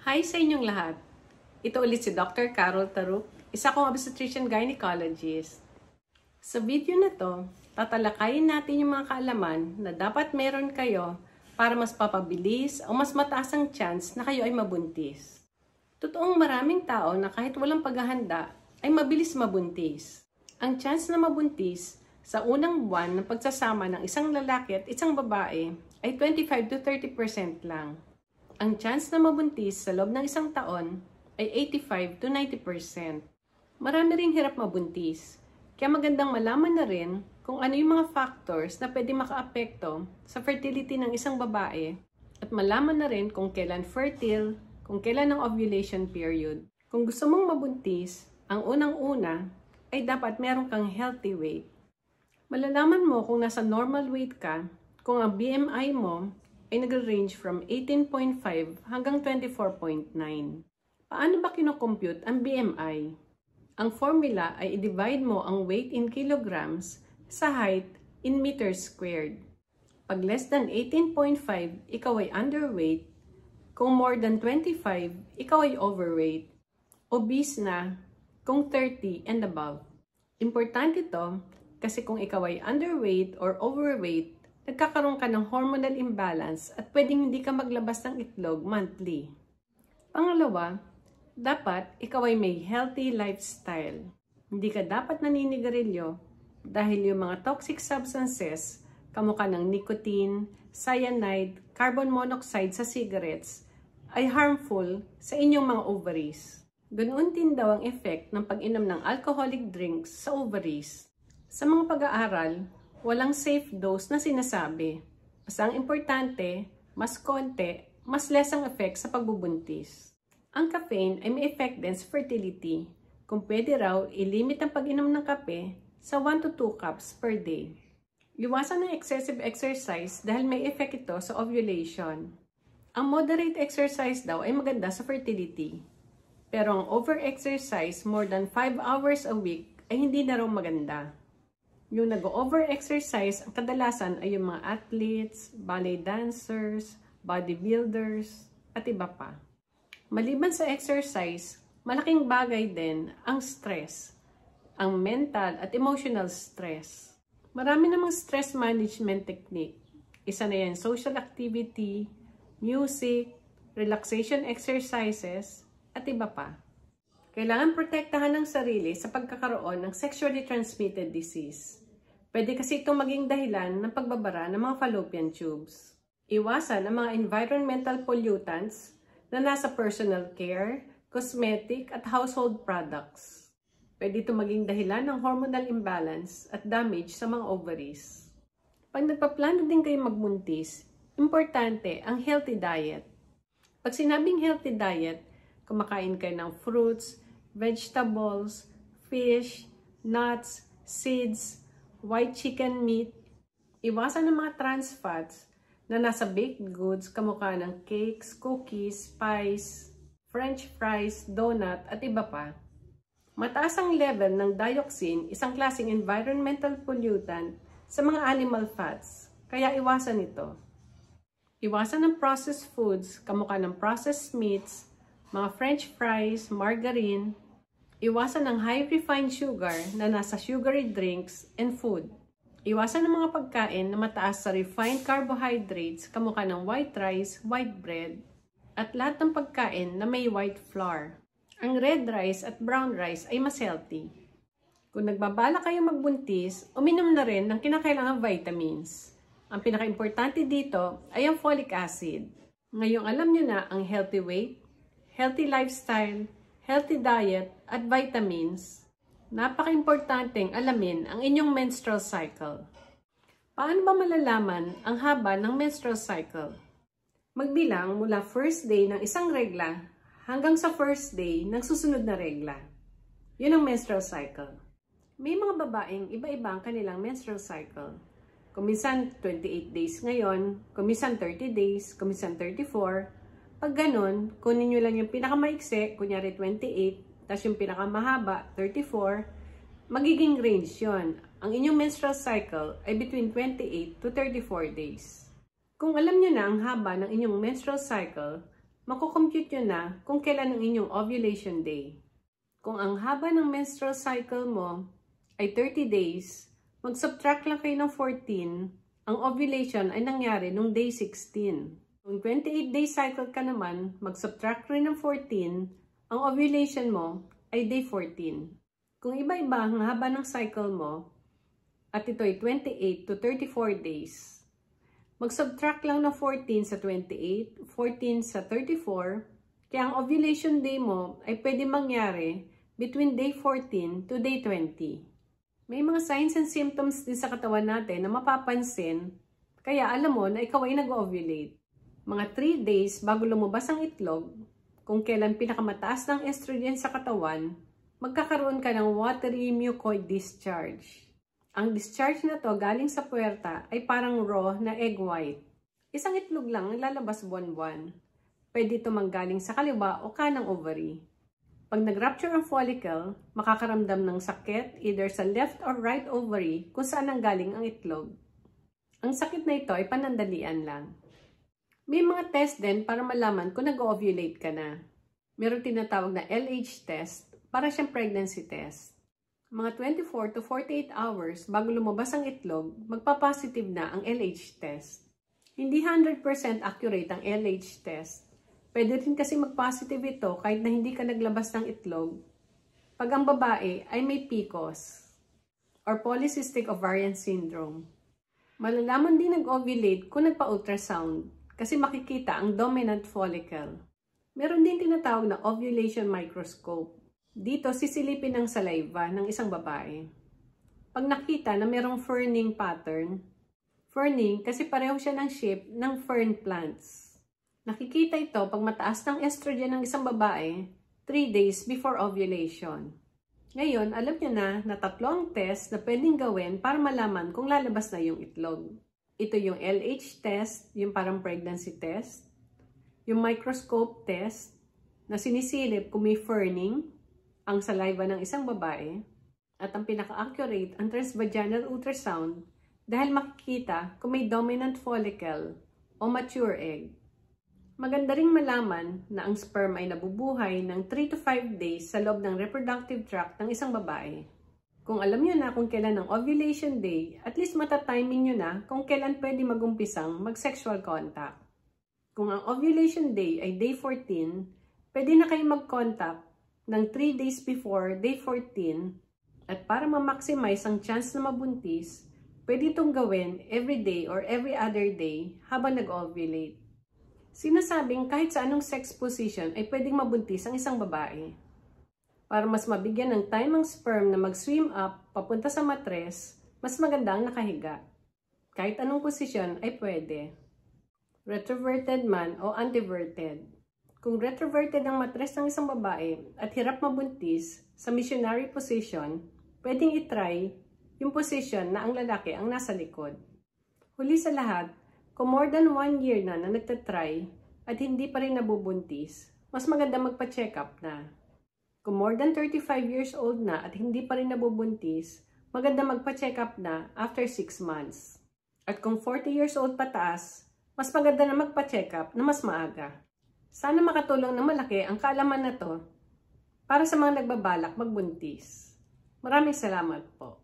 Hi sa inyong lahat. Ito ulit si Dr. Carol Taruk, isa kong obstetrician gynecologist. Sa video na to, tatalakayin natin yung mga kaalaman na dapat meron kayo para mas papabilis o mas mataas ang chance na kayo ay mabuntis. Totoong maraming tao na kahit walang paghahanda ay mabilis mabuntis. Ang chance na mabuntis sa unang buwan ng pagsasama ng isang lalaki at isang babae ay 25 to 30% lang. Ang chance na mabuntis sa loob ng isang taon ay 85 to 90%. Marami ring hirap mabuntis, kaya magandang malaman na rin kung ano yung mga factors na pwede makaapekto sa fertility ng isang babae at malaman na rin kung kailan fertile, kung kailan ang ovulation period. Kung gusto mong mabuntis, ang unang-una ay dapat meron kang healthy weight. Malalaman mo kung nasa normal weight ka kung ang BMI mo ay nag-range from 18.5 hanggang 24.9. Paano ba kinocompute ang BMI? Ang formula ay i-divide mo ang weight in kilograms sa height in meters squared. Pag less than 18.5, ikaw ay underweight. Kung more than 25, ikaw ay overweight. Obese na kung 30 and above. Importante ito kasi kung ikaw ay underweight or overweight, nagkakaroon ka ng hormonal imbalance at pwedeng hindi ka maglabas ng itlog monthly. Pangalawa, dapat ikaw ay may healthy lifestyle. Hindi ka dapat naninigarilyo dahil yung mga toxic substances, kamukha ng nicotine, cyanide, carbon monoxide sa cigarettes, ay harmful sa inyong mga ovaries. Ganoon din daw ang effect ng pag-inom ng alcoholic drinks sa ovaries. Sa mga pag-aaral, walang safe dose na sinasabi. Basta ang importante, mas konti, mas less ang effect sa pagbubuntis. Ang caffeine ay may effect din sa fertility. Kung pwede raw, ilimit ang pag-inom ng kape sa 1 to 2 cups per day. Iwasan ng excessive exercise dahil may effect ito sa ovulation. Ang moderate exercise daw ay maganda sa fertility. Pero ang over-exercise more than 5 hours a week ay hindi na raw maganda. Yung nag-over-exercise, ang kadalasan ay yung mga athletes, ballet dancers, bodybuilders, at iba pa. Maliban sa exercise, malaking bagay din ang stress, ang mental at emotional stress. Marami namang stress management technique. Isa na yan social activity, music, relaxation exercises, at iba pa. Kailangan protektahan ng sarili sa pagkakaroon ng sexually transmitted disease. Pwede kasi itong maging dahilan ng pagbabara ng mga fallopian tubes. Iwasan ang mga environmental pollutants na nasa personal care, cosmetic at household products. Pwede itong maging dahilan ng hormonal imbalance at damage sa mga ovaries. Pag nagpaplano din kayo magbuntis, importante ang healthy diet. Pag sinabing healthy diet, kumakain kayo ng fruits, vegetables, fish, nuts, seeds, white chicken meat, iwasan ng mga trans fats na nasa baked goods kamukha ng cakes, cookies, pies, french fries, donut at iba pa. Mataas ang level ng dioxin, isang klaseng environmental pollutant sa mga animal fats, kaya iwasan ito. Iwasan ng processed foods kamukha ng processed meats, mga french fries, margarine. Iwasan ng high refined sugar na nasa sugary drinks and food. Iwasan ng mga pagkain na mataas sa refined carbohydrates kamukha ng white rice, white bread, at lahat ng pagkain na may white flour. Ang red rice at brown rice ay mas healthy. Kung nagbabala kayo magbuntis, uminom na rin ng kinakailangang vitamins. Ang pinaka-importante dito ay ang folic acid. Ngayong alam nyo na ang healthy weight, healthy lifestyle, healthy diet, at vitamins, napaka-importanteng alamin ang inyong menstrual cycle. Paano ba malalaman ang haba ng menstrual cycle? Magbilang mula first day ng isang regla hanggang sa first day ng susunod na regla. Yun ang menstrual cycle. May mga babaeng iba-iba ang kanilang menstrual cycle. Kuminsan 28 days ngayon, kuminsan 30 days, kuminsan 34. Pag ganun, kunin nyo lang yung pinakamaikse, kunyari 28, tapos yung pinakamahaba, 34, magiging range yon. Ang inyong menstrual cycle ay between 28 to 34 days. Kung alam nyo na ang haba ng inyong menstrual cycle, makukompute nyo na kung kailan ang inyong ovulation day. Kung ang haba ng menstrual cycle mo ay 30 days, mag-subtract lang kayo ng 14, ang ovulation ay nangyari nung day 16. Kung 28-day cycle ka naman, mag-subtract rin ng 14, ang ovulation mo ay day 14. Kung iba-iba ang haba ng cycle mo, at ito ay 28 to 34 days, mag-subtract lang ng 14 sa 28, 14 sa 34, kaya ang ovulation day mo ay pwede mangyari between day 14 to day 20. May mga signs and symptoms din sa katawan natin na mapapansin, kaya alam mo na ikaw ay nag-ovulate. Mga 3 days bago lumabas ang itlog, kung kailan pinakamataas ng estrogen sa katawan, magkakaroon ka ng watery mucoid discharge. Ang discharge na to galing sa puwerta ay parang raw na egg white. Isang itlog lang ang lalabas buwan-buwan. Pwede ito manggaling sa kaliwa o kanang ovary. Pag nag-rupture ang follicle, makakaramdam ng sakit either sa left or right ovary kung saan ang galing ang itlog. Ang sakit na ito ay panandalian lang. May mga test din para malaman kung nag-ovulate ka na. Meron tinatawag na LH test para siyang pregnancy test. Mga 24 to 48 hours bago lumabas ang itlog, magpa-positive na ang LH test. Hindi 100% accurate ang LH test. Pwede rin kasi mag-positive ito kahit na hindi ka naglabas ng itlog pag ang babae ay may PCOS or Polycystic Ovarian Syndrome. Malalaman din nag-ovulate kung nagpa-ultrasound kasi makikita ang dominant follicle. Meron din tinatawag na ovulation microscope. Dito sisilipin ang saliva ng isang babae. Pag nakita na merong ferning pattern, ferning kasi pareho siya ng shape ng fern plants. Nakikita ito pag mataas ng estrogen ng isang babae 3 days before ovulation. Ngayon, alam niyo na 3 ang test na pwedeng gawin para malaman kung lalabas na yung itlog. Ito yung LH test, yung parang pregnancy test, yung microscope test na sinisilip kung may ferning, ang saliva ng isang babae, at ang pinaka-accurate ang transvaginal ultrasound dahil makikita kung may dominant follicle o mature egg. Maganda ring malaman na ang sperm ay nabubuhay ng 3 to 5 days sa loob ng reproductive tract ng isang babae. Kung alam nyo na kung kailan ang ovulation day, at least matatiming nyo na kung kailan pwede magumpisang mag-sexual contact. Kung ang ovulation day ay day 14, pwede na kayo mag-contact ng 3 days before day 14 at para ma-maximize ang chance na mabuntis, pwede itong gawin every day or every other day habang nag-ovulate. Sinasabing kahit sa anong sex position ay pwedeng mabuntis ang isang babae. Para mas mabigyan ng time ang sperm na mag-swim up papunta sa matres, mas maganda ang nakahiga. Kahit anong posisyon ay pwede. Retroverted man o anteverted. Kung retroverted ang matres ng isang babae at hirap mabuntis sa missionary position, pwedeng itry yung position na ang lalaki ang nasa likod. Huli sa lahat, kung more than 1 year na nagtatry at hindi pa rin nabubuntis, mas maganda magpa-check up na. Kung more than 35 years old na at hindi pa rin nabubuntis, maganda magpa-check up na after 6 months. At kung 40 years old pataas, mas maganda na magpa-check up na mas maaga. Sana makatulong na malaki ang kaalaman na to para sa mga nagbabalak magbuntis. Maraming salamat po.